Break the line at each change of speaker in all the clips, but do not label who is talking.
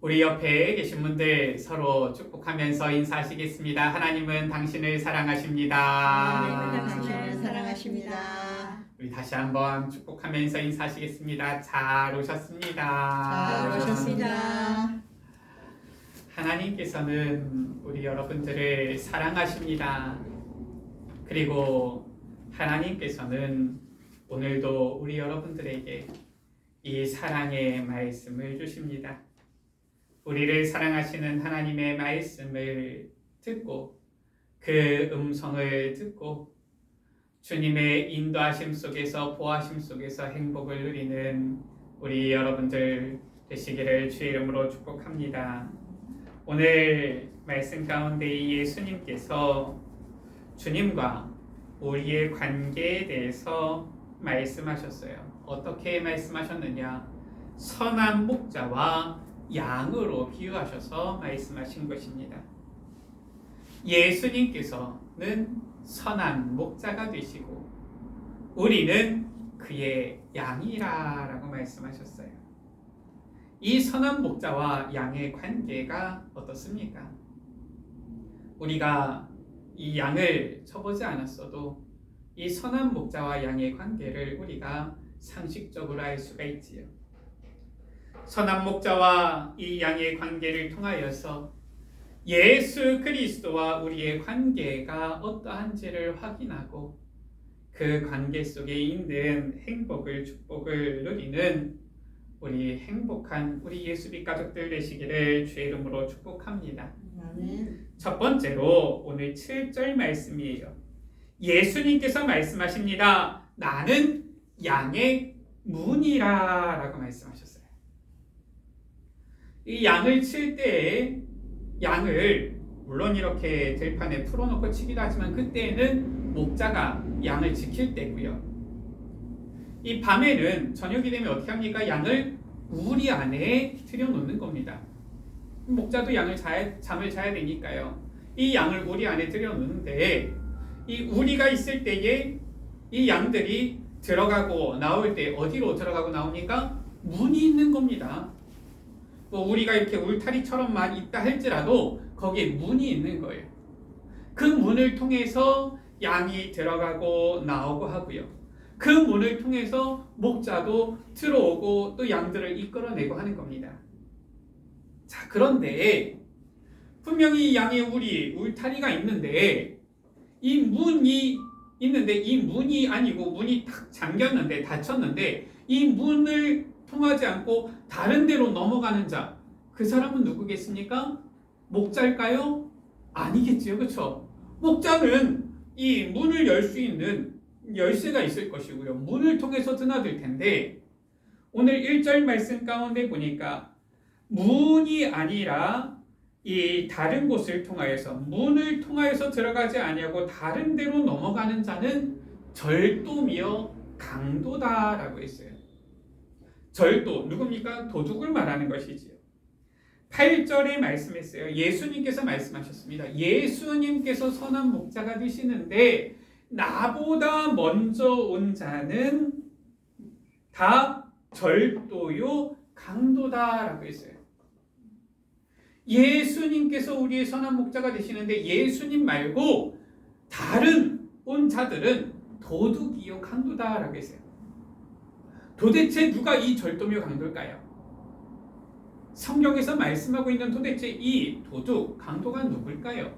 우리 옆에 계신 분들 서로 축복하면서 인사하시겠습니다. 하나님은 당신을 사랑하십니다.
하나님은 당신을 사랑하십니다.
우리 다시 한번 축복하면서 인사하시겠습니다. 잘 오셨습니다.
잘 오셨습니다.
하나님께서는 우리 여러분들을 사랑하십니다. 그리고 하나님께서는 오늘도 우리 여러분들에게 이 사랑의 말씀을 주십니다. 우리를 사랑하시는 하나님의 말씀을 듣고 그 음성을 듣고 주님의 인도하심 속에서 보하심 속에서 행복을 누리는 우리 여러분들 되시기를 주의 이름으로 축복합니다. 오늘 말씀 가운데 예수님께서 주님과 우리의 관계에 대해서 말씀하셨어요. 어떻게 말씀하셨느냐? 선한 목자와 양으로 비유하셔서 말씀하신 것입니다. 예수님께서는 선한 목자가 되시고 우리는 그의 양이라라고 말씀하셨어요. 이 선한 목자와 양의 관계가 어떻습니까? 우리가 이 양을 쳐보지 않았어도 이 선한 목자와 양의 관계를 우리가 상식적으로 알 수가 있지요. 선한 목자와 이 양의 관계를 통하여서 예수 그리스도와 우리의 관계가 어떠한지를 확인하고 그 관계 속에 있는 행복을, 축복을 누리는 우리 행복한 우리 예수빛 가족들 되시기를 주의 이름으로 축복합니다.
아멘.
첫 번째로 오늘 7절 말씀이에요. 예수님께서 말씀하십니다. 나는 양의 문이라 라고 말씀하셨어요. 이 양을 칠 때에 양을 물론 이렇게 들판에 풀어놓고 치기도 하지만 그때에는 목자가 양을 지킬 때고요. 이 밤에는 저녁이 되면 어떻게 합니까? 양을 우리 안에 들여놓는 겁니다. 목자도 양을 잠을 자야 되니까요. 이 양을 우리 안에 들여놓는데 이 우리가 있을 때에 이 양들이 들어가고 나올 때 어디로 들어가고 나옵니까? 문이 있는 겁니다. 뭐 우리가 이렇게 울타리처럼만 있다 할지라도 거기에 문이 있는 거예요. 그 문을 통해서 양이 들어가고 나오고 하고요. 그 문을 통해서 목자도 들어오고 또 양들을 이끌어내고 하는 겁니다. 자, 그런데 분명히 양의 울타리가 있는데 이 문이 있는데 이 문이 아니고 문이 탁 잠겼는데 닫혔는데 이 문을 통하지 않고 다른 데로 넘어가는 자, 그 사람은 누구겠습니까? 목자일까요? 아니겠지요, 그렇죠? 목자는 이 문을 열 수 있는 열쇠가 있을 것이고요. 문을 통해서 드나들 텐데 오늘 1절 말씀 가운데 보니까 문이 아니라 이 다른 곳을 통하여서 문을 통하여서 들어가지 아니하고 다른 데로 넘어가는 자는 절도며 강도다라고 했어요. 절도, 누굽니까? 도둑을 말하는 것이지요. 8절에 말씀했어요. 예수님께서 말씀하셨습니다. 예수님께서 선한 목자가 되시는데 나보다 먼저 온 자는 다 절도요 강도다라고 했어요. 예수님께서 우리의 선한 목자가 되시는데 예수님 말고 다른 온 자들은 도둑이요 강도다라고 했어요. 도대체 누가 이 절도며 강도일까요? 성경에서 말씀하고 있는 도대체 이 도둑, 강도가 누굴까요?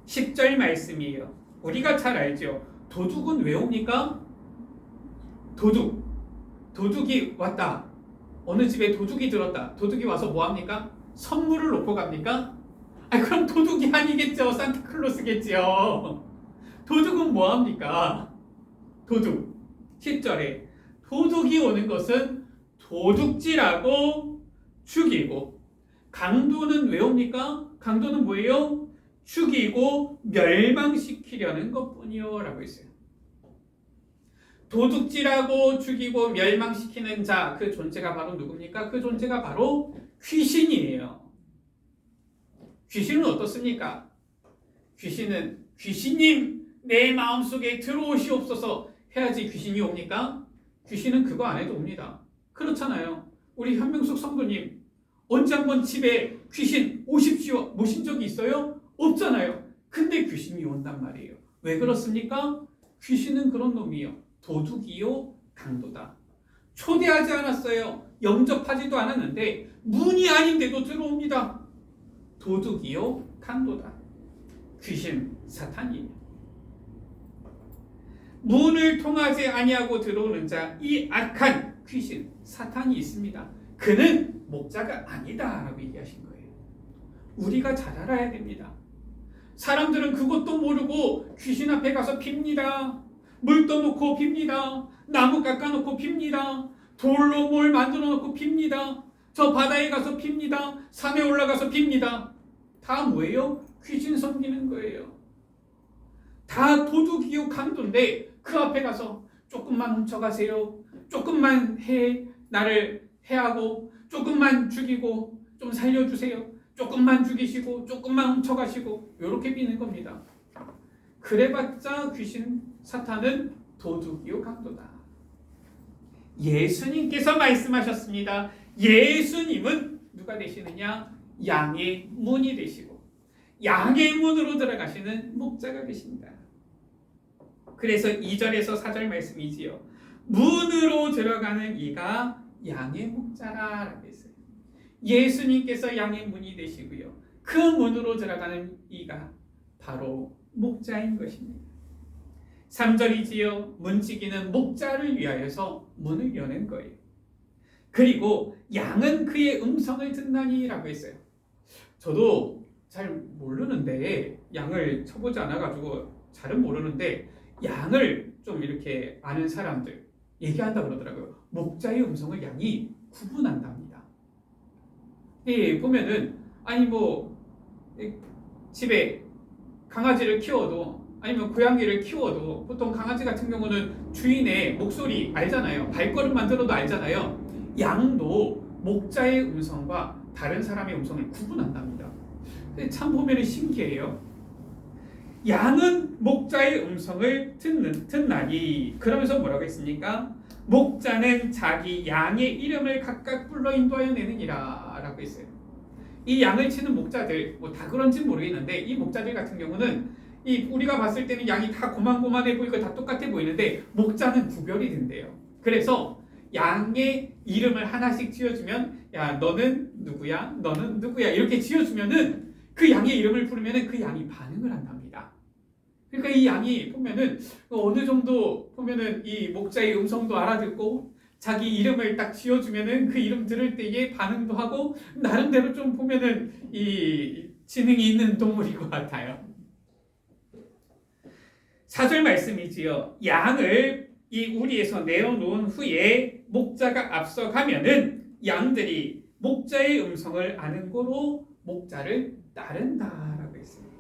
10절 말씀이에요. 우리가 잘 알죠. 도둑은 왜 옵니까? 도둑이 왔다. 어느 집에 도둑이 들었다. 도둑이 와서 뭐 합니까? 선물을 놓고 갑니까? 그럼 도둑이 아니겠죠. 산타클로스겠죠. 도둑은 뭐 합니까? 도둑. 10절에 도둑이 오는 것은 도둑질하고 죽이고, 강도는 왜 옵니까? 강도는 뭐예요? 죽이고 멸망시키려는 것뿐이요 라고 했어요. 도둑질하고 죽이고 멸망시키는 자, 그 존재가 바로 누굽니까? 그 존재가 바로 귀신이에요. 귀신은 어떻습니까? 귀신님 내 마음속에 들어오시옵소서 해야지 귀신이 옵니까? 귀신은 그거 안 해도 옵니다. 그렇잖아요. 우리 현명숙 성도님 언제 한번 집에 귀신 오십시오 모신 적이 있어요? 없잖아요. 근데 귀신이 온단 말이에요. 왜 그렇습니까? 귀신은 그런 놈이요. 도둑이요, 강도다. 초대하지 않았어요. 영접하지도 않았는데 문이 아닌데도 들어옵니다. 도둑이요, 강도다. 귀신, 사탄이에요. 문을 통하지 아니하고 들어오는 자, 이 악한 귀신, 사탄이 있습니다. 그는 목자가 아니다라고 얘기하신 거예요. 우리가 잘 알아야 됩니다. 사람들은 그것도 모르고 귀신 앞에 가서 핍니다. 물 떠놓고 핍니다. 나무 깎아놓고 핍니다. 돌로 뭘 만들어 놓고 핍니다. 저 바다에 가서 핍니다. 산에 올라가서 핍니다. 다 뭐예요? 귀신 섬기는 거예요. 다 도둑이요, 강도인데 그 앞에 가서 조금만 훔쳐가세요. 조금만 나를 해하고 조금만 죽이고 좀 살려주세요. 조금만 죽이시고 조금만 훔쳐가시고 이렇게 비는 겁니다. 그래봤자 귀신, 사탄은 도둑이요, 강도다. 예수님께서 말씀하셨습니다. 예수님은 누가 되시느냐? 양의 문이 되시고 양의 문으로 들어가시는 목자가 되십니다. 그래서 2절에서 4절 말씀이지요. 문으로 들어가는 이가 양의 목자라고 했어요. 예수님께서 양의 문이 되시고요. 그 문으로 들어가는 이가 바로 목자인 것입니다. 3절이지요. 문지기는 목자를 위하여서 문을 여는 거예요. 그리고 양은 그의 음성을 듣나니라고 했어요. 저도 잘 모르는데 양을 쳐보지 않아가지고 잘은 모르는데 양을 좀 이렇게 아는 사람들 얘기한다 그러더라고요. 목자의 음성을 양이 구분한답니다. 예, 보면은 아니 뭐 집에 강아지를 키워도 아니면 고양이를 키워도 보통 강아지 같은 경우는 주인의 목소리 알잖아요. 발걸음만 들어도 알잖아요. 양도 목자의 음성과 다른 사람의 음성을 구분한답니다. 참 보면 신기해요. 양은 목자의 음성을 듣나니 그러면서 뭐라고 했습니까? 목자는 자기 양의 이름을 각각 불러 인도하여 내느니라 라고 했어요. 이 양을 치는 목자들 뭐 다 그런지 모르겠는데 이 목자들 같은 경우는 우리가 봤을 때는 양이 다 고만고만해 보이고 다 똑같아 보이는데 목자는 구별이 된대요. 그래서 양의 이름을 하나씩 지어주면 야 너는 누구야? 너는 누구야? 이렇게 지어주면은 그 양의 이름을 부르면은 그 양이 반응을 한답니다. 그러니까 이 양이 보면은 어느 정도 보면은 이 목자의 음성도 알아듣고 자기 이름을 딱 지어주면은 그 이름 들을 때에 반응도 하고 나름대로 좀 보면은 이 지능이 있는 동물인 것 같아요. 4절 말씀이지요. 양을 이 우리에서 내어놓은 후에 목자가 앞서가면은 양들이 목자의 음성을 아는 고로 목자를 따른다라고 했습니다.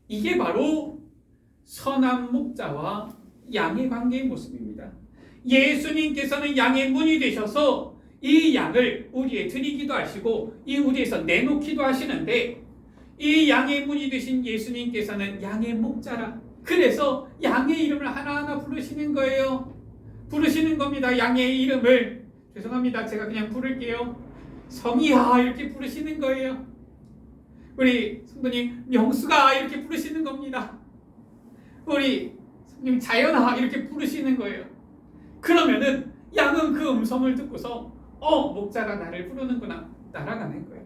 이게 바로 선한 목자와 양의 관계의 모습입니다. 예수님께서는 양의 문이 되셔서 이 양을 우리에 드리기도 하시고 이 우리에서 내놓기도 하시는데 이 양의 문이 되신 예수님께서는 양의 목자라. 그래서 양의 이름을 하나하나 부르시는 거예요. 부르시는 겁니다. 양의 이름을. 죄송합니다. 제가 그냥 부를게요. 성이야 이렇게 부르시는 거예요. 우리 성도님 명수가 이렇게 부르시는 겁니다. 우리 성도님 자연아 이렇게 부르시는 거예요. 그러면은 양은 그 음성을 듣고서 목자가 나를 부르는구나 따라가는 거예요.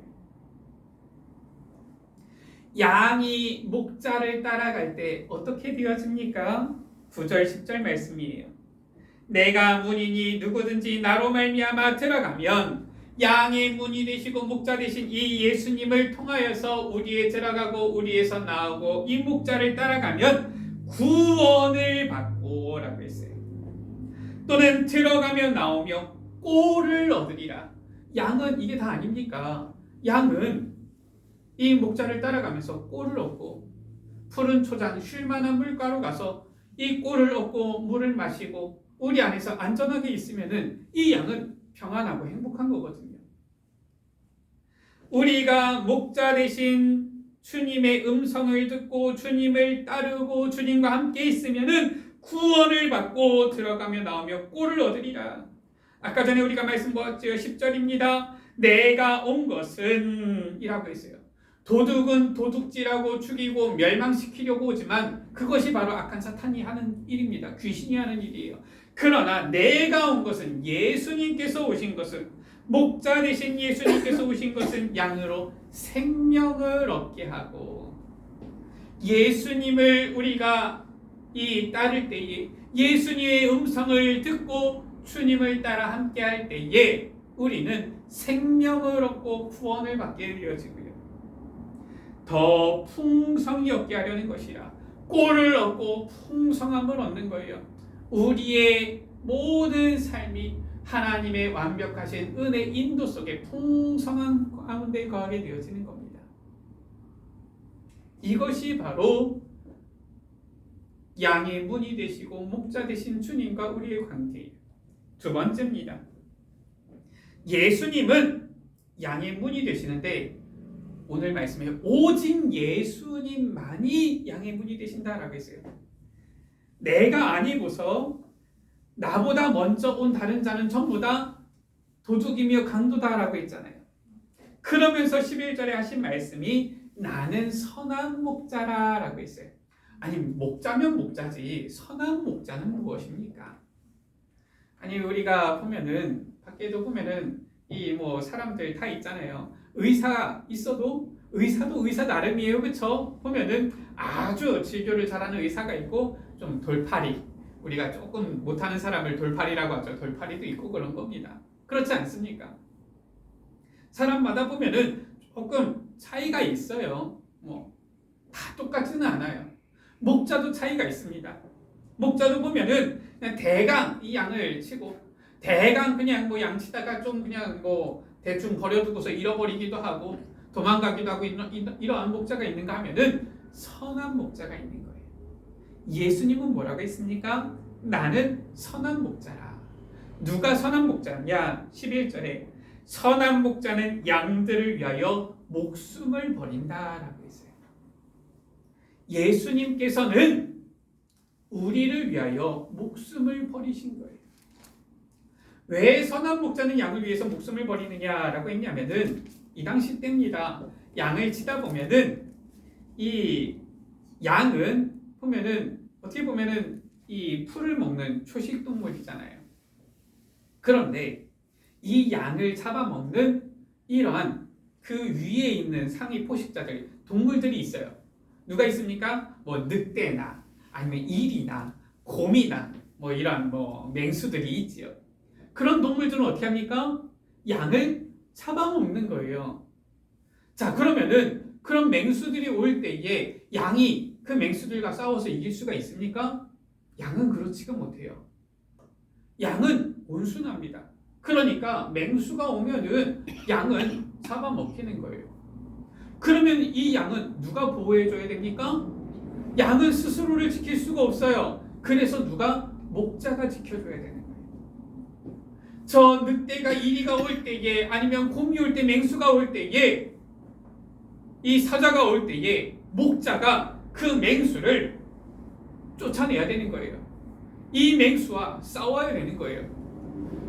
양이 목자를 따라갈 때 어떻게 되어집니까? 9절 10절 말씀이에요. 내가 문이니 누구든지 나로 말미암아 들어가면 양의 문이 되시고 목자 되신 이 예수님을 통하여서 우리에 들어가고 우리에서 나오고 이 목자를 따라가면 구원을 받고 라고 했어요. 또는 들어가며 나오며 꼴을 얻으리라. 양은 이게 다 아닙니까? 양은 이 목자를 따라가면서 꼴을 얻고 푸른 초장 쉴만한 물가로 가서 이 꼴을 얻고 물을 마시고 우리 안에서 안전하게 있으면은 이 양은 평안하고 행복한 거거든요. 우리가 목자 되신 주님의 음성을 듣고 주님을 따르고 주님과 함께 있으면은 구원을 받고 들어가며 나오며 꼴을 얻으리라. 아까 전에 우리가 말씀 보았죠. 10절입니다. 내가 온 것은 이라고 했어요. 도둑은 도둑질하고 죽이고 멸망시키려고 오지만 그것이 바로 악한 사탄이 하는 일입니다. 귀신이 하는 일이에요. 그러나 내가 온 것은, 예수님께서 오신 것은, 목자 되신 예수님께서 오신 것은 양으로 생명을 얻게 하고, 예수님을 우리가 따를 때에, 예수님의 음성을 듣고 주님을 따라 함께 할 때에 우리는 생명을 얻고 구원을 받게 되어지고요. 더 풍성히 얻게 하려는 것이라 꼴을 얻고 풍성함을 얻는 거예요. 우리의 모든 삶이 하나님의 완벽하신 은혜 인도 속에 풍성한 가운데 거하게 되어지는 겁니다. 이것이 바로 양의 문이 되시고 목자 되신 주님과 우리의 관계예요. 두 번째입니다. 예수님은 양의 문이 되시는데 오늘 말씀에 오직 예수님만이 양의 문이 되신다라고 했어요. 내가 아니고서 나보다 먼저 온 다른 자는 전부 다 도둑이며 강도다라고 했잖아요. 그러면서 11절에 하신 말씀이 나는 선한 목자라라고 했어요. 아니, 목자면 목자지 선한 목자는 무엇입니까? 아니, 우리가 보면은 밖에도 보면은 사람들 다 있잖아요. 의사 있어도 의사도 의사 나름이에요. 그렇죠? 보면은 아주 진료를 잘하는 의사가 있고 좀 돌팔이, 우리가 조금 못하는 사람을 돌팔이라고 하죠. 돌팔이도 있고 그런 겁니다. 그렇지 않습니까? 사람마다 보면은 조금 차이가 있어요. 다 똑같지는 않아요. 목자도 차이가 있습니다. 목자도 보면은 그냥 대강 이 양을 치고 대강 그냥 양치다가 좀 그냥 대충 버려두고서 잃어버리기도 하고 도망가기도 하고 이러한 목자가 있는가 하면은 선한 목자가 있는 거예요. 예수님은 뭐라고 했습니까? 나는 선한 목자라. 누가 선한 목자냐? 11절에 선한 목자는 양들을 위하여 목숨을 버린다라고 했어요. 예수님께서는 우리를 위하여 목숨을 버리신 거예요. 왜 선한 목자는 양을 위해서 목숨을 버리느냐라고 했냐면은 이 당시 때입니다. 양을 치다 보면은 이 양은 보면은 어떻게 보면은 이 풀을 먹는 초식 동물이잖아요. 그런데 이 양을 잡아먹는 이러한 그 위에 있는 상위 포식자들, 동물들이 있어요. 누가 있습니까? 늑대나 아니면 일이나 곰이나 이런 맹수들이 있지요. 그런 동물들은 어떻게 합니까? 양을 잡아먹는 거예요. 자, 그러면은 그런 맹수들이 올 때에 양이 그 맹수들과 싸워서 이길 수가 있습니까? 양은 그렇지가 못해요. 양은 온순합니다. 그러니까 맹수가 오면은 양은 잡아먹히는 거예요. 그러면 이 양은 누가 보호해줘야 됩니까? 양은 스스로를 지킬 수가 없어요. 그래서 누가? 목자가 지켜줘야 되는 거예요. 저 늑대가 이리가 올 때에 아니면 곰이 올 때, 맹수가 올 때에, 이 사자가 올 때에 목자가 그 맹수를 쫓아내야 되는 거예요. 이 맹수와 싸워야 되는 거예요.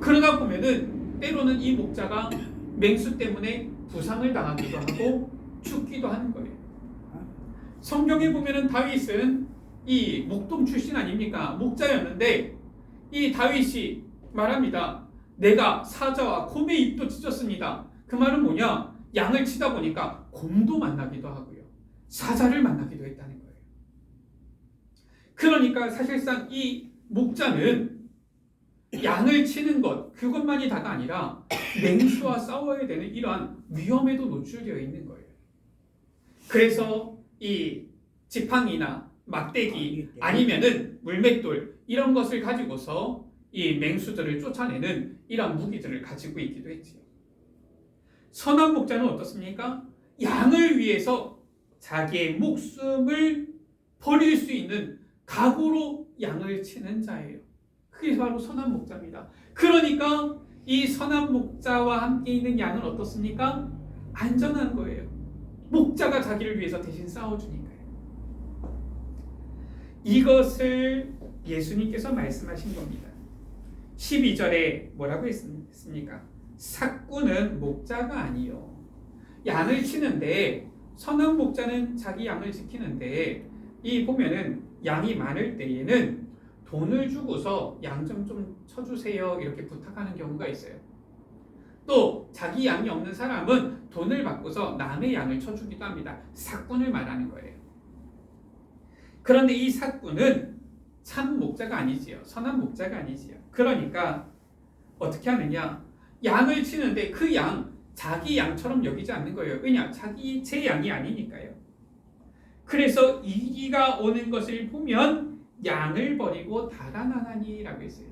그러다 보면은 때로는 이 목자가 맹수 때문에 부상을 당하기도 하고 죽기도 하는 거예요. 성경에 보면은 다윗은 이 목동 출신 아닙니까? 목자였는데 이 다윗이 말합니다. 내가 사자와 곰의 입도 찢었습니다. 그 말은 뭐냐? 양을 치다 보니까 곰도 만나기도 하고요. 사자를 만나기도 했다는 거예요. 그러니까 사실상 이 목자는 양을 치는 것, 그것만이 다가 아니라 맹수와 싸워야 되는 이러한 위험에도 노출되어 있는 거예요. 그래서 이 지팡이나 막대기 아니면은 물맷돌 이런 것을 가지고서 이 맹수들을 쫓아내는 이러한 무기들을 가지고 있기도 했지요. 선한 목자는 어떻습니까? 양을 위해서 자기의 목숨을 버릴 수 있는 각오로 양을 치는 자예요. 그게 바로 선한 목자입니다. 그러니까 이 선한 목자와 함께 있는 양은 어떻습니까? 안전한 거예요. 목자가 자기를 위해서 대신 싸워주니까요. 이것을 예수님께서 말씀하신 겁니다. 12절에 뭐라고 했습니까? 삭구는 목자가 아니요. 양을 치는데 선한 목자는 자기 양을 지키는데 이 보면은 양이 많을 때에는 돈을 주고서 양 좀 쳐주세요 이렇게 부탁하는 경우가 있어요. 또 자기 양이 없는 사람은 돈을 받고서 남의 양을 쳐주기도 합니다. 삭군을 말하는 거예요. 그런데 이 삭군은 참 목자가 아니지요. 선한 목자가 아니지요. 그러니까 어떻게 하느냐? 양을 치는데 그 양 자기 양처럼 여기지 않는 거예요. 왜냐? 제 양이 아니니까요. 그래서 이기가 오는 것을 보면 양을 버리고 달아나나니라고 했어요.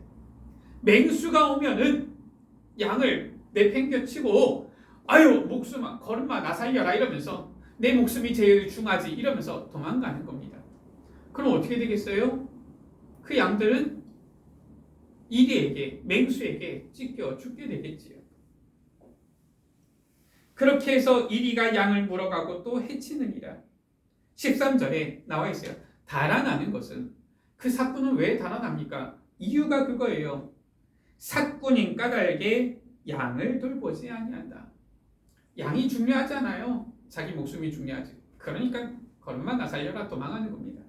맹수가 오면은 양을 내팽겨치고 아유 목숨아 걸음마 나 살려라 이러면서 내 목숨이 제일 중하지 이러면서 도망가는 겁니다. 그럼 어떻게 되겠어요? 그 양들은 이리에게 맹수에게 찢겨 죽게 되겠지요. 그렇게 해서 이리가 양을 물어가고 또 해치느니라. 13절에 나와 있어요. 달아나는 것은 그 삭군은 왜 달아납니까? 이유가 그거예요. 삭군인 까닭에 양을 돌보지 아니한다. 양이 중요하잖아요. 자기 목숨이 중요하지. 그러니까 걸음마 나 살려라 도망가는 겁니다.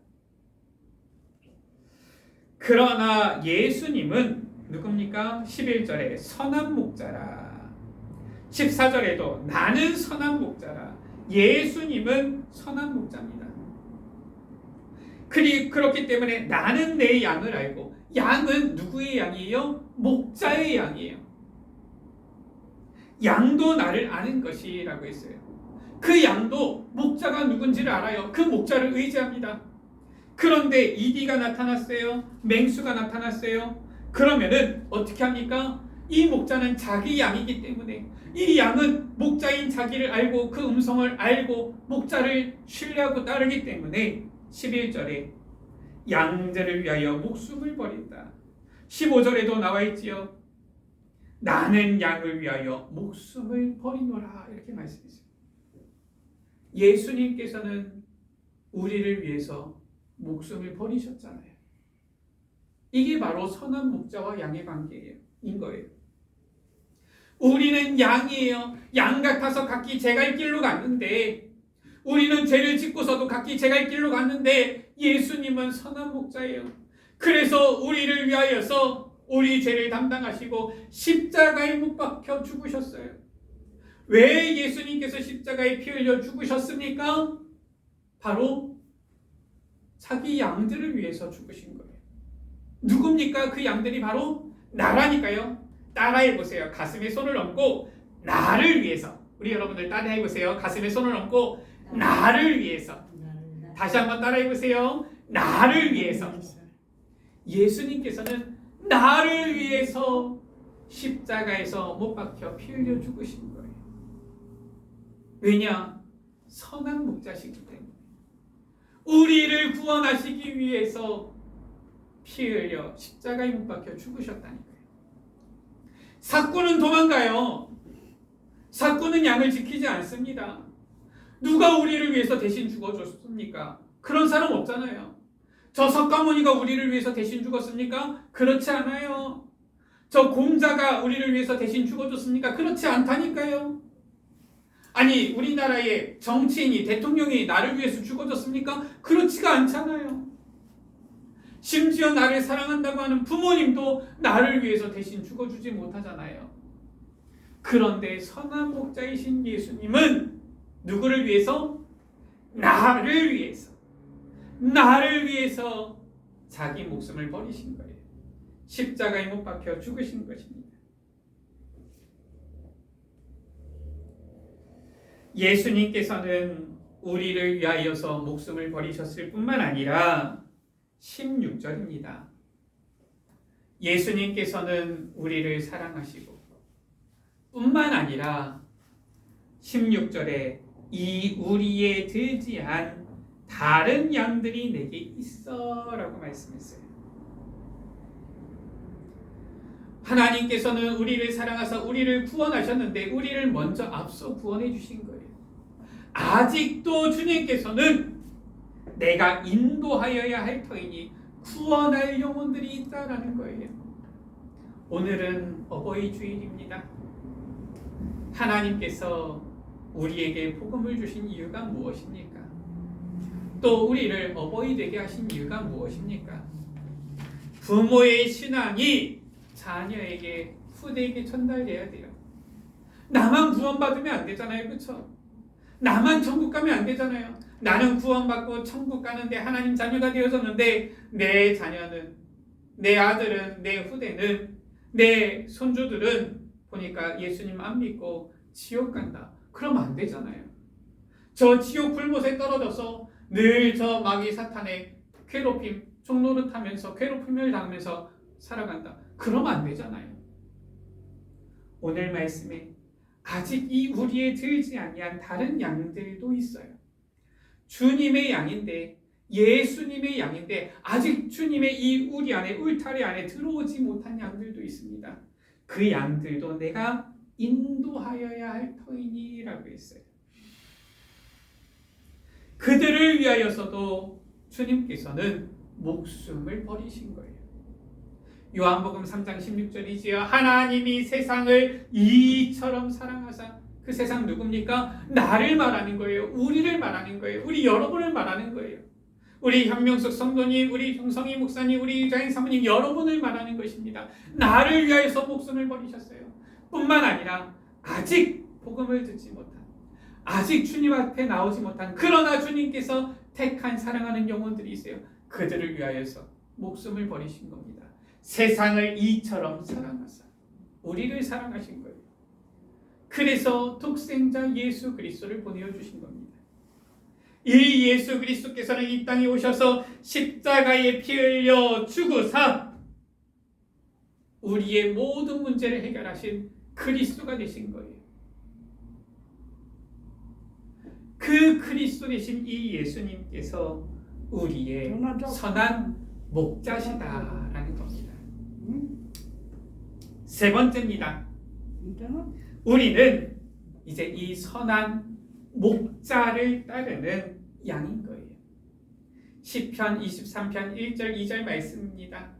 그러나 예수님은 누굽니까? 11절에 선한 목자라. 14절에도 나는 선한 목자라. 예수님은 선한 목자입니다. 그렇기 때문에 나는 내 양을 알고 양은 누구의 양이에요? 목자의 양이에요. 양도 나를 아는 것이라고 했어요. 그 양도 목자가 누군지를 알아요. 그 목자를 의지합니다. 그런데 이디가 나타났어요. 맹수가 나타났어요. 그러면은 어떻게 합니까? 이 목자는 자기 양이기 때문에 이 양은 목자인 자기를 알고 그 음성을 알고 목자를 신뢰하고 따르기 때문에 11절에 양들을 위하여 목숨을 버린다. 15절에도 나와 있지요. 나는 양을 위하여 목숨을 버리노라 이렇게 말씀했어요. 예수님께서는 우리를 위해서 목숨을 버리셨잖아요. 이게 바로 선한 목자와 양의 관계인 거예요. 우리는 양이에요. 양 같아서 각기 제 갈 길로 갔는데 우리는 죄를 짓고서도 각기 제 갈 길로 갔는데 예수님은 선한 목자예요. 그래서 우리를 위하여서 우리 죄를 담당하시고 십자가에 못 박혀 죽으셨어요. 왜 예수님께서 십자가에 피 흘려 죽으셨습니까? 바로 자기 양들을 위해서 죽으신 거예요. 누굽니까? 그 양들이 바로 나라니까요. 따라해보세요. 가슴에 손을 얹고 나를 위해서. 우리 여러분들 따라해보세요. 가슴에 손을 얹고 나를 위해서. 다시 한번 따라해보세요. 나를 위해서. 예수님께서는 나를 위해서 십자가에서 못 박혀 피 흘려 죽으신 거예요. 왜냐? 선한 목자시기 때문에. 우리를 구원하시기 위해서 피 흘려 십자가에 못 박혀 죽으셨다니까요. 삭군은 도망가요. 삭군은 양을 지키지 않습니다. 누가 우리를 위해서 대신 죽어줬습니까? 그런 사람 없잖아요. 저 석가모니가 우리를 위해서 대신 죽었습니까? 그렇지 않아요. 저 공자가 우리를 위해서 대신 죽어줬습니까? 그렇지 않다니까요. 아니 우리나라의 정치인이 대통령이 나를 위해서 죽어줬습니까? 그렇지가 않잖아요. 심지어 나를 사랑한다고 하는 부모님도 나를 위해서 대신 죽어주지 못하잖아요. 그런데 선한 목자이신 예수님은 누구를 위해서? 나를 위해서 자기 목숨을 버리신 거예요. 십자가에 못 박혀 죽으신 것입니다. 예수님께서는 우리를 위하여서 목숨을 버리셨을 뿐만 아니라 16절입니다. 예수님께서는 우리를 사랑하시고 뿐만 아니라 16절에 이 우리에 들지한 다른 양들이 내게 있어 라고 말씀했어요. 하나님께서는 우리를 사랑하사 우리를 구원하셨는데 우리를 먼저 앞서 구원해 주신 거예요. 아직도 주님께서는 내가 인도하여야 할 터이니 구원할 영혼들이 있다라는 거예요. 오늘은 어버이 주일입니다. 하나님께서 우리에게 복음을 주신 이유가 무엇입니까? 또 우리를 어버이 되게 하신 이유가 무엇입니까? 부모의 신앙이 자녀에게 후대에게 전달돼야 돼요. 나만 구원받으면 안 되잖아요. 그렇죠? 나만 천국 가면 안 되잖아요. 나는 구원받고 천국 가는데 하나님 자녀가 되어졌는데 내 자녀는, 내 아들은, 내 후대는, 내 손주들은 보니까 예수님 안 믿고 지옥 간다. 그러면 안 되잖아요. 저 지옥 불못에 떨어져서 늘 저 마귀 사탄의 괴롭힘, 종노릇하면서 괴롭힘을 당하면서 살아간다. 그러면 안 되잖아요. 오늘 말씀에 아직 이 우리에 들지 아니한 다른 양들도 있어요. 주님의 양인데, 예수님의 양인데 아직 주님의 이 우리 안에, 울타리 안에 들어오지 못한 양들도 있습니다. 그 양들도 내가 인도하여야 할 터이니라고 했어요. 그들을 위하여서도 주님께서는 목숨을 버리신 거예요. 요한복음 3장 16절이지요. 하나님이 세상을 이처럼 사랑하사, 그 세상 누굽니까? 나를 말하는 거예요. 우리를 말하는 거예요. 우리 여러분을 말하는 거예요. 우리 현명숙 성도님, 우리 정성희 목사님, 우리 유자인 사모님, 여러분을 말하는 것입니다. 나를 위하여서 목숨을 버리셨어요. 뿐만 아니라 아직 복음을 듣지 못한, 아직 주님 앞에 나오지 못한, 그러나 주님께서 택한 사랑하는 영혼들이 있어요. 그들을 위하여서 목숨을 버리신 겁니다. 세상을 이처럼 사랑하사 우리를 사랑하신 거예요. 그래서 독생자 예수 그리스도를 보내주신 겁니다. 이 예수 그리스도께서는 이 땅에 오셔서 십자가에 피 흘려 죽으사 우리의 모든 문제를 해결하신 그리스도가 되신 거예요. 그 그리스도 되신 이 예수님께서 우리의 선한 목자시다라는 겁니다. 세 번째입니다. 우리는 이제 이 선한 목자를 따르는 양인 거예요. 시편 23편 1절 2절 말씀입니다.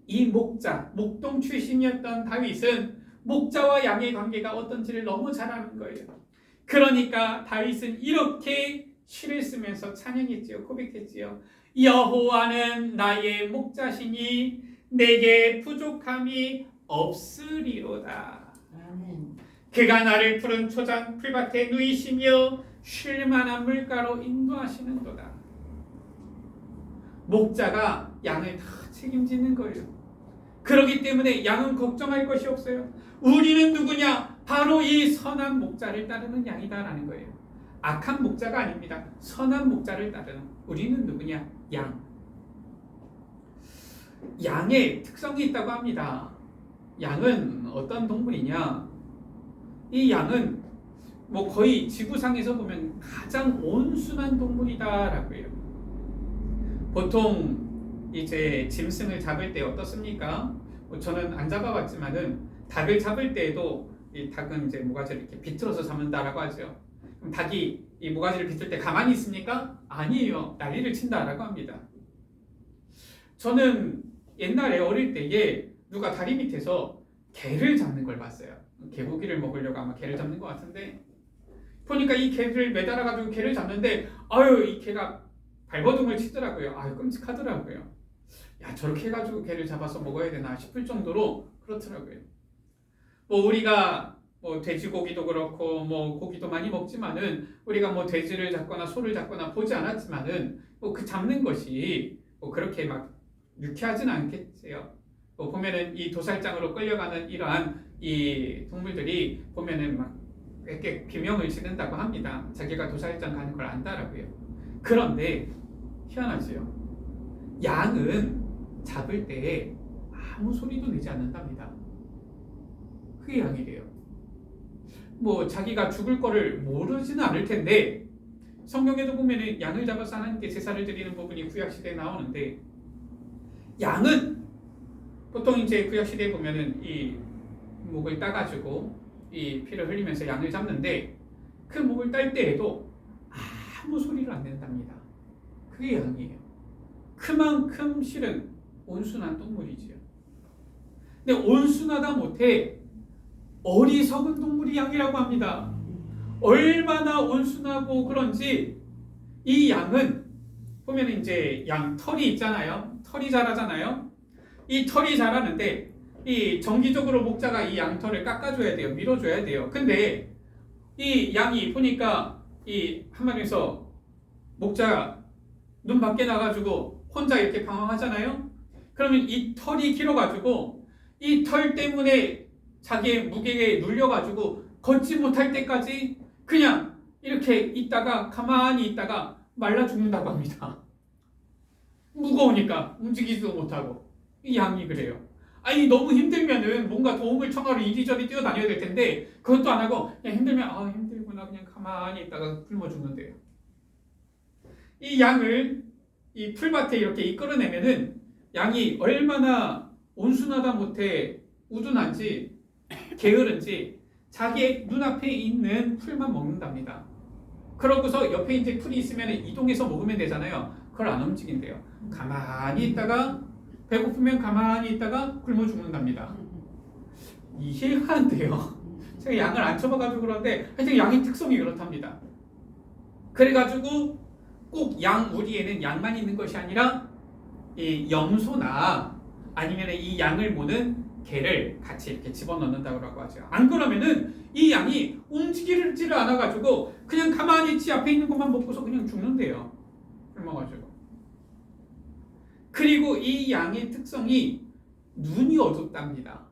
이 목자, 목동 출신이었던 다윗은 목자와 양의 관계가 어떤지를 너무 잘 아는 거예요. 그러니까 다윗은 이렇게 시를 쓰면서 찬양했지요. 고백했지요. 여호와는 나의 목자시니 내게 부족함이 없으리로다.
아멘.
그가 나를 푸른 초장 풀밭에 누이시며 쉴 만한 물가로 인도하시는도다. 목자가 양을 다 책임지는 거예요. 그렇기 때문에 양은 걱정할 것이 없어요. 우리는 누구냐? 바로 이 선한 목자를 따르는 양이다라는 거예요. 악한 목자가 아닙니다. 선한 목자를 따르는, 우리는 누구냐? 양. 양의 특성이 있다고 합니다. 양은 어떤 동물이냐? 이 양은 뭐 거의 지구상에서 보면 가장 온순한 동물이다라고 해요. 보통 이제 짐승을 잡을 때 어떻습니까? 저는 안 잡아봤지만은 닭을 잡을 때에도 이 닭은 이제 모가지를 이렇게 비틀어서 잡는다라고 하죠. 그럼 닭이 이 모가지를 비틀 때 가만히 있습니까? 아니에요. 난리를 친다라고 합니다. 저는 옛날에 어릴 때에 누가 다리 밑에서 개를 잡는 걸 봤어요. 개고기를 먹으려고 아마 개를 잡는 것 같은데, 보니까 이 개를 매달아가지고 개를 잡는데 아유, 이 개가 발버둥을 치더라고요. 아유, 끔찍하더라고요. 야, 저렇게 해가지고 개를 잡아서 먹어야 되나 싶을 정도로 그렇더라고요. 뭐 우리가 뭐 돼지고기도 그렇고 뭐 고기도 많이 먹지만은 우리가 뭐 돼지를 잡거나 소를 잡거나 보지 않았지만은 뭐 그 잡는 것이 뭐 그렇게 막 유쾌하지는 않겠지요. 뭐 보면은 이 도살장으로 끌려가는 이러한 이 동물들이 보면은 막 꽤 비명을 지른다고 합니다. 자기가 도살장 가는 걸 안다라고요. 그런데 희한하지요. 양은 잡을 때 아무 소리도 내지 않는답니다. 그게 양이래요. 뭐 자기가 죽을 거를 모르지는 않을 텐데, 성경에도 보면은 양을 잡아서 하나님께 제사를 드리는 부분이 구약시대에 나오는데, 양은 보통 이제 구약시대에 보면은 이 목을 따가지고 이 피를 흘리면서 양을 잡는데, 그 목을 딸 때에도 아무 소리를 안 낸답니다. 그게 양이에요. 그만큼 실은 온순한 동물이지요. 근데 온순하다 못해 어리석은 동물이 양이라고 합니다. 얼마나 온순하고 그런지 이 양은 보면 이제 양 털이 있잖아요. 털이 자라잖아요. 이 털이 자라는데 이 정기적으로 목자가 이 양털을 깎아줘야 돼요. 밀어줘야 돼요. 근데 이 양이 보니까 이 한 마리에서 목자 눈 밖에 나가지고 혼자 이렇게 방황하잖아요. 그러면 이 털이 길어가지고 이 털 때문에 자기의 무게에 눌려가지고 걷지 못할 때까지 그냥 이렇게 있다가 가만히 있다가 말라 죽는다고 합니다. 무거우니까 움직이지도 못하고. 이 양이 그래요. 아니 너무 힘들면은 뭔가 도움을 청하러 이리저리 뛰어다녀야 될 텐데 그것도 안 하고 그냥 힘들면 아 힘들구나 그냥 가만히 있다가 굶어 죽는데요. 이 양을 이 풀밭에 이렇게 이끌어내면은 양이 얼마나 온순하다 못해 우둔한지 게으른지 자기의 눈앞에 있는 풀만 먹는답니다. 그러고서 옆에 이제 풀이 있으면 이동해서 먹으면 되잖아요. 그걸 안 움직인대요. 가만히 있다가 배고프면 가만히 있다가 굶어 죽는답니다. 이해가 안 돼요. 제가 양을 안 쳐봐가지고 그런데 하여튼 양의 특성이 그렇답니다. 그래가지고 꼭 양 우리에는 양만 있는 것이 아니라 이 염소나 아니면 이 양을 모는 개를 같이 이렇게 집어넣는다고 하죠. 안 그러면은 이 양이 움직이지를 않아가지고 그냥 가만히 지 앞에 있는 것만 먹고서 그냥 죽는데요. 굶어가지고. 그리고 이 양의 특성이 눈이 어둡답니다.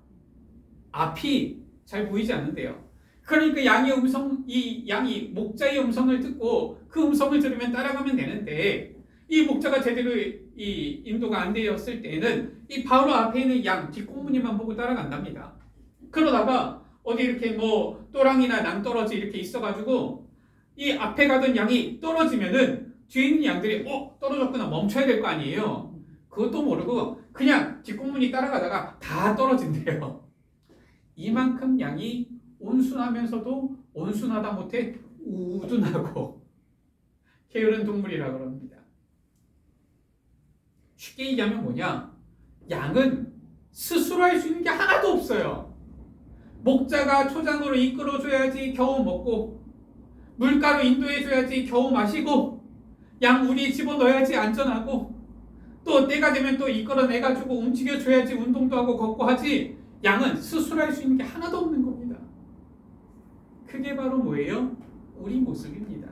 앞이 잘 보이지 않는데요. 그러니까 이 양이 목자의 음성을 듣고 그 음성을 들으면 따라가면 되는데 이 목자가 제대로 이 인도가 안 되었을 때는 이 바로 앞에 있는 양 뒷공무니만 보고 따라간답니다. 그러다가 어디 이렇게 뭐 또랑이나 낭떠러지 이렇게 있어가지고 이 앞에 가던 양이 떨어지면은 뒤에 있는 양들이 떨어졌구나 멈춰야 될 거 아니에요. 그것도 모르고 그냥 뒷공무니 따라가다가 다 떨어진대요. 이만큼 양이 온순하면서도 온순하다 못해 우둔하고 게으른 동물이라고 합니다. 쉽게 얘기하면 뭐냐? 양은 스스로 할 수 있는 게 하나도 없어요. 목자가 초장으로 이끌어줘야지 겨우 먹고 물가로 인도해줘야지 겨우 마시고 양 우리 집어넣어야지 안전하고 또 때가 되면 또 이끌어내가지고 움직여줘야지 운동도 하고 걷고 하지 양은 스스로 할 수 있는 게 하나도 없는 겁니다. 그게 바로 뭐예요? 우리 모습입니다.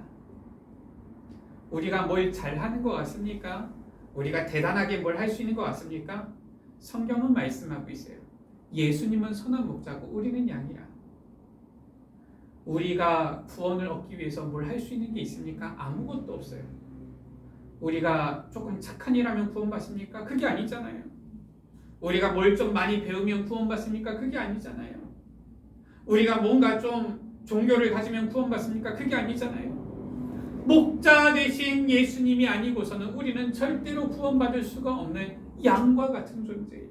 우리가 뭘 잘하는 것 같습니까? 우리가 대단하게 뭘 할 수 있는 것 같습니까? 성경은 말씀하고 있어요. 예수님은 선한 목자고 우리는 양이라. 우리가 구원을 얻기 위해서 뭘 할 수 있는 게 있습니까? 아무것도 없어요. 우리가 조금 착한 일 하면 구원받습니까? 그게 아니잖아요. 우리가 뭘 좀 많이 배우면 구원받습니까? 그게 아니잖아요. 우리가 뭔가 좀 종교를 가지면 구원받습니까? 그게 아니잖아요. 목자 대신 예수님이 아니고서는 우리는 절대로 구원받을 수가 없는 양과 같은 존재예요.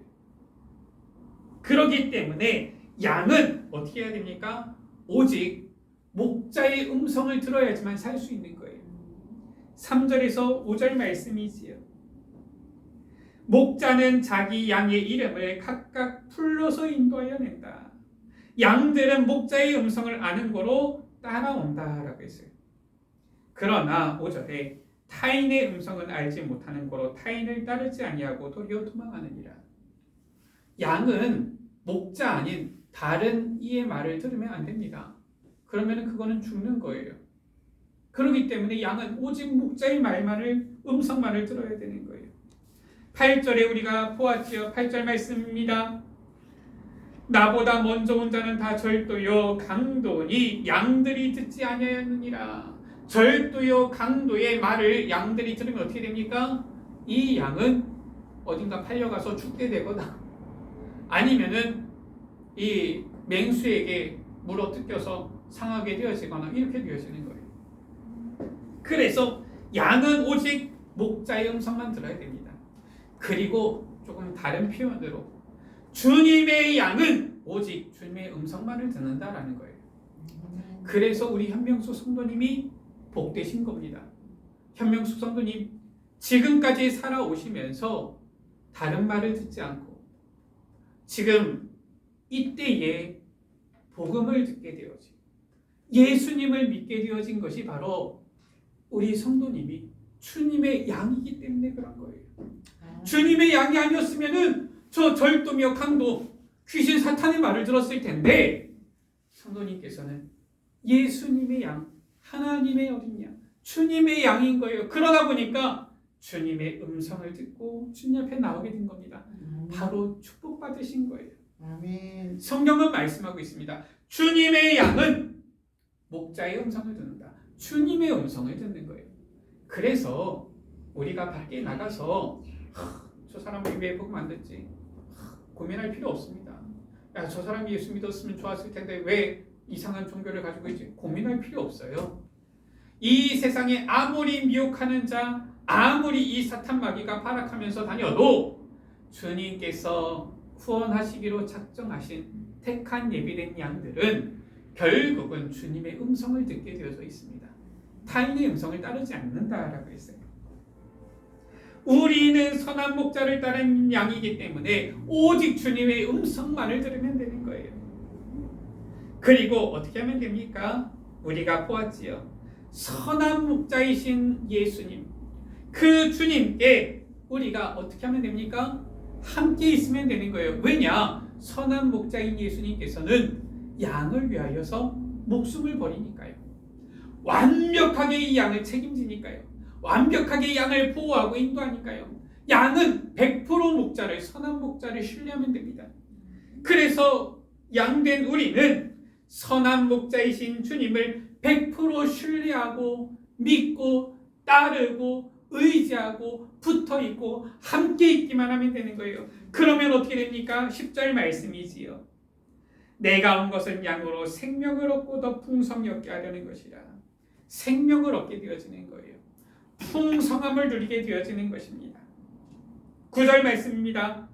그렇기 때문에 양은 어떻게 해야 됩니까? 오직 목자의 음성을 들어야지만 살 수 있는 거예요. 3절에서 5절 말씀이지요. 목자는 자기 양의 이름을 각각 불러서 인도하여 낸다. 양들은 목자의 음성을 아는 거로 따라온다라고 했어요. 그러나 5절에 타인의 음성은 알지 못하는 거로 타인을 따르지 아니하고 도리어 도망하느니라. 양은 목자 아닌 다른 이의 말을 들으면 안 됩니다. 그러면 그거는 죽는 거예요. 그렇기 때문에 양은 오직 목자의 음성만을 들어야 되는 거예요. 8절에 우리가 보았지요. 8절 말씀입니다. 나보다 먼저 온 자는 다 절도요 강도니 양들이 듣지 아니하였느니라. 절도요 강도의 말을 양들이 들으면 어떻게 됩니까? 이 양은 어딘가 팔려가서 죽게 되거나 아니면은 이 맹수에게 물어 뜯겨서 상하게 되어지거나 이렇게 되어지는 거예요. 그래서 양은 오직 목자의 음성만 들어야 됩니다. 그리고 조금 다른 표현으로 주님의 양은 오직 주님의 음성만을 듣는다라는 거예요. 그래서 우리 현명수 성도님이 복되신 겁니다. 현명수 성도님 지금까지 살아오시면서 다른 말을 듣지 않고 지금 이때에 복음을 듣게 되어진, 예수님을 믿게 되어진 것이 바로 우리 성도님이 주님의 양이기 때문에 그런 거예요. 주님의 양이 아니었으면은 저 절도며 강도, 귀신 사탄의 말을 들었을 텐데 성도님께서는 예수님의 양, 하나님의 어린 양, 주님의 양인 거예요. 그러다 보니까 주님의 음성을 듣고 주님 앞에 나오게 된 겁니다. 바로 축복받으신 거예요.
아멘.
성경은 말씀하고 있습니다. 주님의 양은 목자의 음성을 듣는다. 주님의 음성을 듣는 거예요. 그래서 우리가 밖에 나가서 저 사람이 왜 복음 안 듣지? 고민할 필요 없습니다. 야, 저 사람이 예수 믿었으면 좋았을 텐데 왜 이상한 종교를 가지고 있지? 고민할 필요 없어요. 이 세상에 아무리 미혹하는 자, 아무리 이 사탄 마귀가 발악하면서 다녀도 주님께서 구원하시기로 작정하신 택한 예비된 양들은 결국은 주님의 음성을 듣게 되어져 있습니다. 타인의 음성을 따르지 않는다라고 했어요. 우리는 선한 목자를 따른 양이기 때문에 오직 주님의 음성만을 들으면 되는 거예요. 그리고 어떻게 하면 됩니까? 우리가 보았지요. 선한 목자이신 예수님, 그 주님께 우리가 어떻게 하면 됩니까? 함께 있으면 되는 거예요. 왜냐? 선한 목자인 예수님께서는 양을 위하여서 목숨을 버리니까요. 완벽하게 이 양을 책임지니까요. 완벽하게 양을 보호하고 인도하니까요. 양은 100% 목자를, 선한 목자를 신뢰하면 됩니다. 그래서 양된 우리는 선한 목자이신 주님을 100% 신뢰하고 믿고 따르고 의지하고 붙어있고 함께 있기만 하면 되는 거예요. 그러면 어떻게 됩니까? 10절 말씀이지요. 내가 온 것은 양으로 생명을 얻고 더 풍성히 얻게 하려는 것이라. 생명을 얻게 되어지는 거예요. 풍성함을 누리게 되어지는 것입니다. 9절 말씀입니다.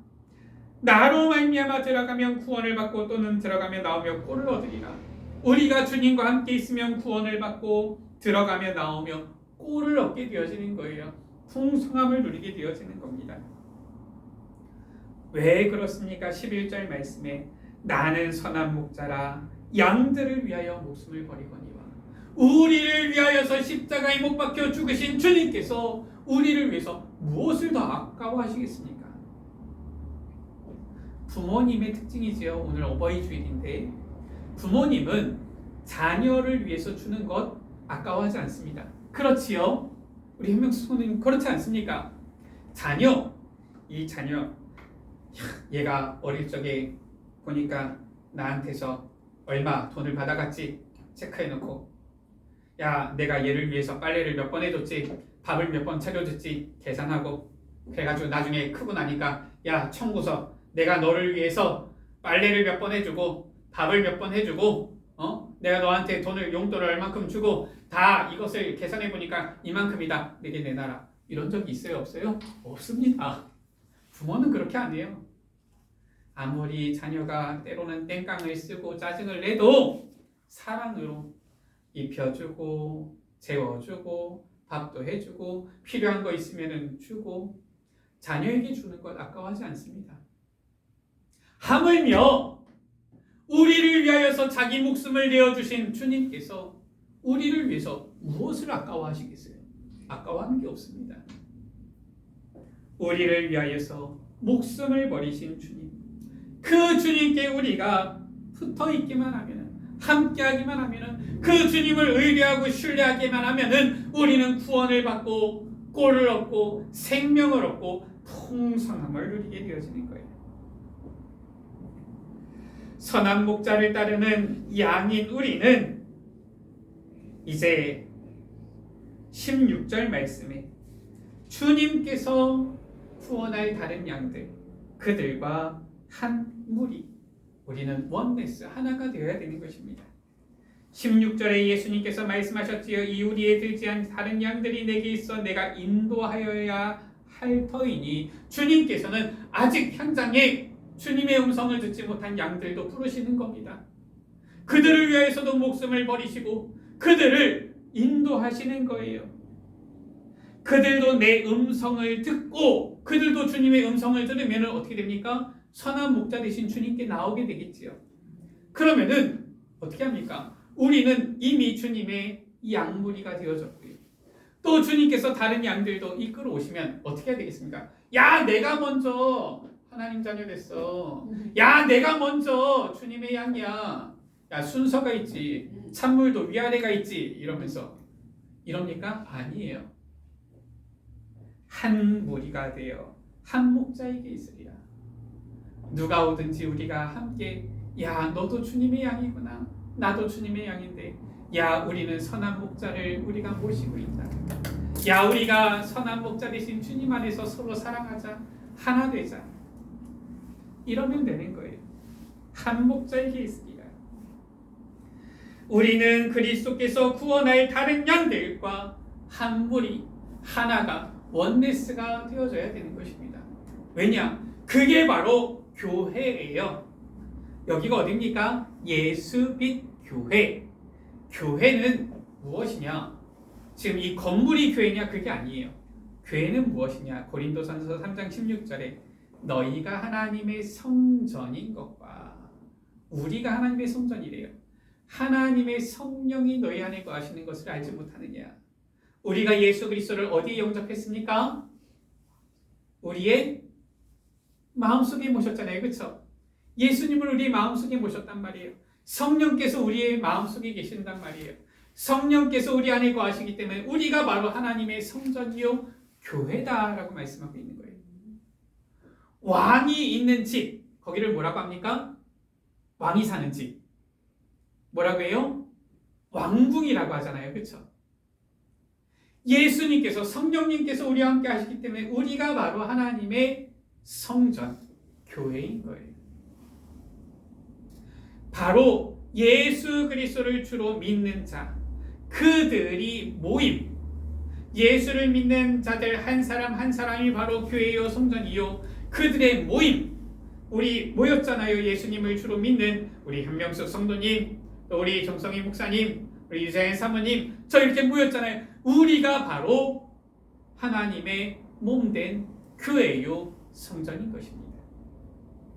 나로 말미암아 들어가면 구원을 받고 또는 들어가며 나오며 꼴을 얻으리라. 우리가 주님과 함께 있으면 구원을 받고 들어가며 나오며 꼴을 얻게 되어지는 거예요. 풍성함을 누리게 되어지는 겁니다. 왜 그렇습니까? 11절 말씀에 나는 선한 목자라 양들을 위하여 목숨을 버리거니와. 우리를 위하여서 십자가에 못 박혀 죽으신 주님께서 우리를 위해서 무엇을 더 아까워하시겠습니까? 부모님의 특징이지요. 오늘 어버이 주일인데 부모님은 자녀를 위해서 주는 것 아까워하지 않습니다. 그렇지요? 우리 현명수 선생님 그렇지 않습니까? 이 자녀 얘가 어릴 적에 보니까 나한테서 얼마 돈을 받아갔지 체크해놓고, 야 내가 얘를 위해서 빨래를 몇 번 해줬지, 밥을 몇 번 차려줬지 계산하고, 그래가지고 나중에 크고 나니까 야 청구서 내가 너를 위해서 빨래를 몇 번 해주고 밥을 몇 번 해주고 내가 너한테 용돈을 얼만큼 주고 다 이것을 계산해보니까 이만큼이다, 내게 내놔라. 이런 적이 있어요? 없어요? 없습니다. 부모는 그렇게 안 해요. 아무리 자녀가 때로는 땡깡을 쓰고 짜증을 내도 사랑으로 입혀주고 재워주고 밥도 해주고 필요한 거 있으면 주고 자녀에게 주는 것 아까워하지 않습니다. 하물며 우리를 위하여서 자기 목숨을 내어주신 주님께서 우리를 위해서 무엇을 아까워하시겠어요? 아까워하는 게 없습니다. 우리를 위하여서 목숨을 버리신 주님, 그 주님께 우리가 붙어있기만 하면, 함께하기만 하면, 그 주님을 의뢰하고 신뢰하기만 하면 우리는 구원을 받고 꼴을 얻고 생명을 얻고 풍성함을 누리게 되어지는 거예요. 선한 목자를 따르는 양인 우리는 이제 16절 말씀에 주님께서 구원할 다른 양들, 그들과 한 무리, 우리는 원네스, 하나가 되어야 되는 것입니다. 16절에 예수님께서 말씀하셨지요. 이 우리에 들지 않은 다른 양들이 내게 있어 내가 인도하여야 할 터이니, 주님께서는 아직 현장에 주님의 음성을 듣지 못한 양들도 부르시는 겁니다. 그들을 위해서도 목숨을 버리시고 그들을 인도하시는 거예요. 그들도 내 음성을 듣고 그들도 주님의 음성을 들으면 어떻게 됩니까? 선한 목자 되신 주님께 나오게 되겠지요. 그러면은 어떻게 합니까? 우리는 이미 주님의 양무리가 되어졌고요. 또 주님께서 다른 양들도 이끌어 오시면 어떻게 해야 되겠습니까? 야, 내가 먼저 하나님 자녀 됐어. 야, 내가 먼저 주님의 양이야. 야, 순서가 있지. 찬물도 위아래가 있지. 이러면서 이럽니까? 아니에요. 한 무리가 되어 한 목자에게 있으리라. 누가 오든지 우리가 함께 야, 너도 주님의 양이구나. 나도 주님의 양인데 야, 우리는 선한 목자를 우리가 모시고 있다. 야, 우리가 선한 목자 되신 주님 안에서 서로 사랑하자. 하나 되자. 이러면 되는 거예요. 한 목자에게 있으리라. 우리는 그리스도께서 구원할 다른 양들과 한 무리, 하나가 원네스가 되어져야 되는 것입니다. 왜냐? 그게 바로 교회예요. 여기가 어디입니까? 예수빛 교회. 교회는 무엇이냐? 지금 이 건물이 교회냐? 그게 아니에요. 교회는 무엇이냐? 고린도전서 3장 16절에 너희가 하나님의 성전인 것과 우리가 하나님의 성전이래요. 하나님의 성령이 너희 안에 거하시는 것을 알지 못하느냐? 우리가 예수 그리스도를 어디에 영접했습니까? 우리의 마음속에 모셨잖아요. 그렇죠? 예수님을 우리의 마음속에 모셨단 말이에요. 성령께서 우리의 마음속에 계신단 말이에요. 성령께서 우리 안에 거하시기 때문에 우리가 바로 하나님의 성전이요 교회다라고 말씀하고 있는 거예요. 왕이 있는 집, 거기를 뭐라고 합니까? 왕이 사는 집. 뭐라고 해요? 왕궁이라고 하잖아요. 그렇죠? 예수님께서 성령님께서 우리와 함께 하시기 때문에 우리가 바로 하나님의 성전, 교회인 거예요. 바로 예수 그리스도를 주로 믿는 자, 그들이 모임, 예수를 믿는 자들 한 사람 한 사람이 바로 교회요 성전이요 그들의 모임. 우리 모였잖아요. 예수님을 주로 믿는 우리 현명숙 성도님, 우리 정성희 목사님, 우리 유재현 사모님, 저 이렇게 모였잖아요. 우리가 바로 하나님의 몸된 교회요 성전인 것입니다.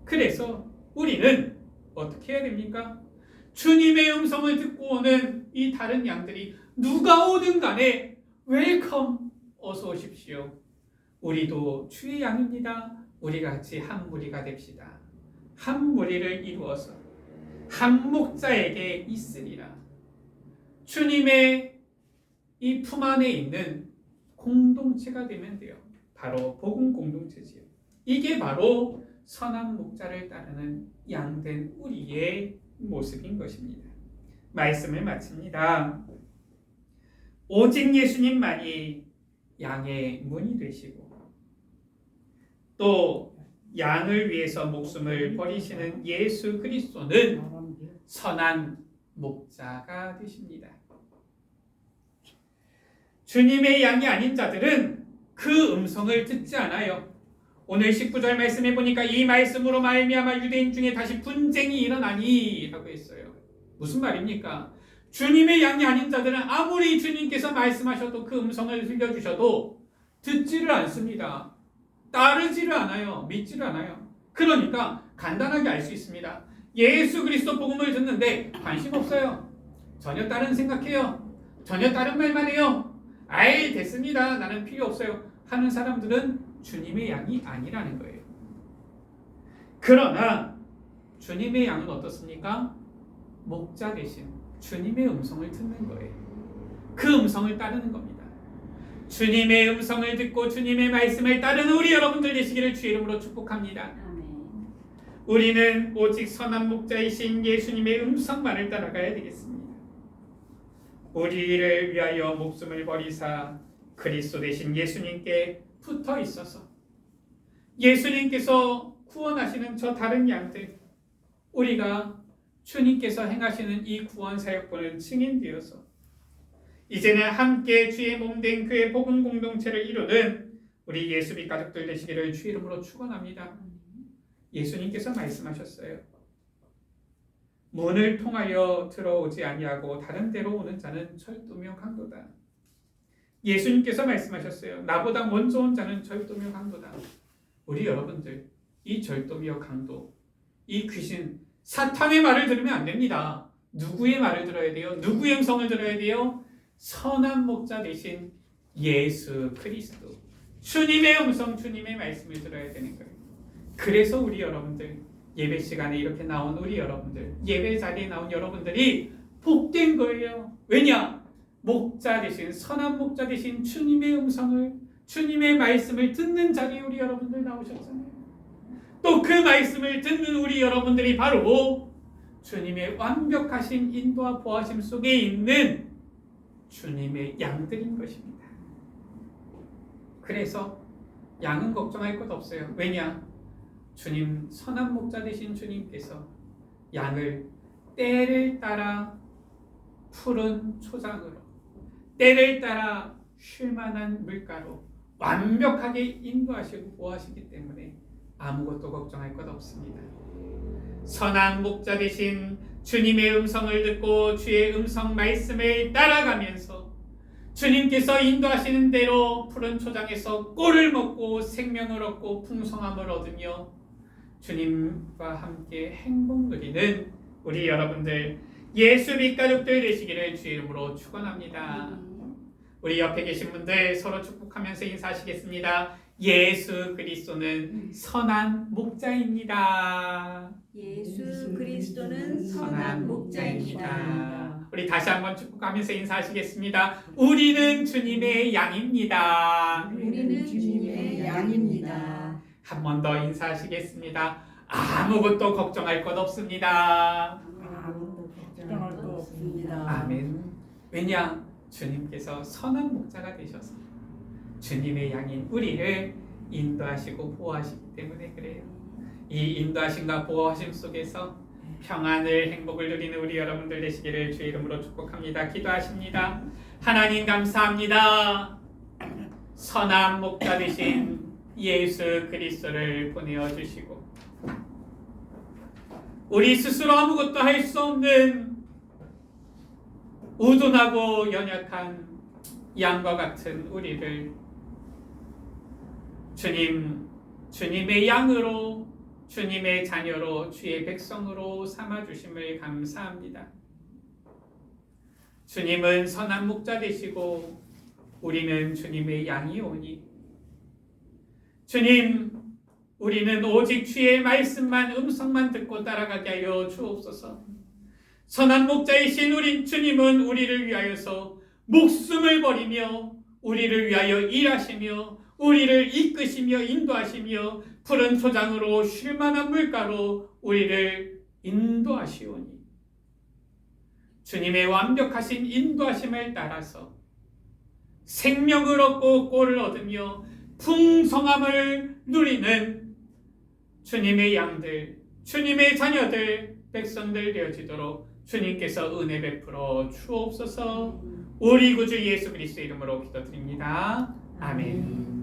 그래서 우리는 어떻게 해야 됩니까? 주님의 음성을 듣고 오는 이 다른 양들이 누가 오든 간에 웰컴, 어서 오십시오. 우리도 주의 양입니다. 우리 같이 한 무리가 됩시다. 한 무리를 이루어서 한 목자에게 있으리라. 주님의 이 품 안에 있는 공동체가 되면 돼요. 바로 복음 공동체지요. 이게 바로 선한 목자를 따르는 양된 우리의 모습인 것입니다. 말씀을 마칩니다. 오직 예수님만이 양의 문이 되시고 또 양을 위해서 목숨을 버리시는 예수 그리스도는 선한 목자가 되십니다. 주님의 양이 아닌 자들은 그 음성을 듣지 않아요. 오늘 19절 말씀해 보니까 이 말씀으로 말미암아 유대인 중에 다시 분쟁이 일어나니 라고 했어요. 무슨 말입니까? 주님의 양이 아닌 자들은 아무리 주님께서 말씀하셔도 그 음성을 들려주셔도 듣지를 않습니다. 따르지를 않아요. 믿지를 않아요. 그러니까 간단하게 알 수 있습니다. 예수 그리스도 복음을 듣는데 관심 없어요. 전혀 다른 생각해요. 전혀 다른 말만 해요. 아이 됐습니다. 나는 필요 없어요. 하는 사람들은 주님의 양이 아니라는 거예요. 그러나 주님의 양은 어떻습니까? 목자 대신 주님의 음성을 듣는 거예요. 그 음성을 따르는 겁니다. 주님의 음성을 듣고 주님의 말씀을 따르는 우리 여러분들 되시기를 주의 이름으로 축복합니다. 우리는 오직 선한 목자이신 예수님의 음성만을 따라가야 되겠습니다. 우리를 위하여 목숨을 버리사 그리스도 되신 예수님께 붙어 있어서 예수님께서 구원하시는 저 다른 양들, 우리가 주님께서 행하시는 이 구원 사역권을 증인되어서 이제는 함께 주의 몸된 그의 복음 공동체를 이루는 우리 예수빛 가족들 되시기를 주의 이름으로 축원합니다. 예수님께서 말씀하셨어요. 문을 통하여 들어오지 아니하고 다른 데로 오는 자는 절도며 강도다. 예수님께서 말씀하셨어요. 나보다 먼저 온 자는 절도며 강도다. 우리 여러분들, 이 절도며 강도, 이 귀신, 사탄의 말을 들으면 안 됩니다. 누구의 말을 들어야 돼요? 누구의 음성을 들어야 돼요? 선한 목자 되신 예수 그리스도, 주님의 음성, 주님의 말씀을 들어야 되는 거예요. 그래서 우리 여러분들, 예배 시간에 이렇게 나온 우리 여러분들, 예배 자리에 나온 여러분들이 복된 거예요. 왜냐? 목자 되신, 선한 목자 되신 주님의 음성을, 주님의 말씀을 듣는 자리에 우리 여러분들 나오셨잖아요. 또 그 말씀을 듣는 우리 여러분들이 바로 주님의 완벽하신 인도와 보호하심 속에 있는 주님의 양들인 것입니다. 그래서 양은 걱정할 것 없어요. 왜냐? 주님, 선한 목자 되신 주님께서 양을 때를 따라 푸른 초장으로, 때를 따라 쉴만한 물가로 완벽하게 인도하시고 보호하시기 때문에 아무것도 걱정할 것 없습니다. 선한 목자 되신 주님의 음성을 듣고 주의 음성 말씀을 따라가면서 주님께서 인도하시는 대로 푸른 초장에서 꿀을 먹고 생명을 얻고 풍성함을 얻으며 주님과 함께 행복 누리는 우리 여러분들, 예수 밑가족들 되시기를 주의 이름으로 축원합니다. 우리 옆에 계신 분들 서로 축복하면서 인사하시겠습니다. 예수 그리스도는 선한 목자입니다.
예수 그리스도는
선한 목자입니다. 우리 다시 한번 축복하면서 인사하시겠습니다. 우리는 주님의 양입니다.
우리는 주님의 양입니다.
한 번 더 인사하시겠습니다. 아무것도 걱정할 것 없습니다.
아무것도 걱정할 것 없습니다.
아멘. 왜냐? 주님께서 선한 목자가 되셔서 주님의 양인 우리를 인도하시고 보호하시기 때문에 그래요. 이 인도하심과 보호하심 속에서 평안을, 행복을 누리는 우리 여러분들 되시기를 주의 이름으로 축복합니다. 기도하십니다. 하나님 감사합니다. 선한 목자 되신 예수 그리스도를 보내어 주시고 우리 스스로 아무것도 할 수 없는 우둔하고 연약한 양과 같은 우리를 주님, 주님의 양으로, 주님의 자녀로, 주의 백성으로 삼아주심을 감사합니다. 주님은 선한 목자 되시고 우리는 주님의 양이오니 주님, 우리는 오직 주의 말씀만, 음성만 듣고 따라가게 하여 주옵소서. 선한 목자이신 우리 주님은 우리를 위하여서 목숨을 버리며 우리를 위하여 일하시며 우리를 이끄시며 인도하시며 푸른 초장으로 쉴만한 물가로 우리를 인도하시오니 주님의 완벽하신 인도하심을 따라서 생명을 얻고 꼴을 얻으며 풍성함을 누리는 주님의 양들, 주님의 자녀들, 백성들 되어지도록 주님께서 은혜 베풀어 주옵소서. 우리 구주 예수 그리스도 이름으로 기도드립니다. 아멘.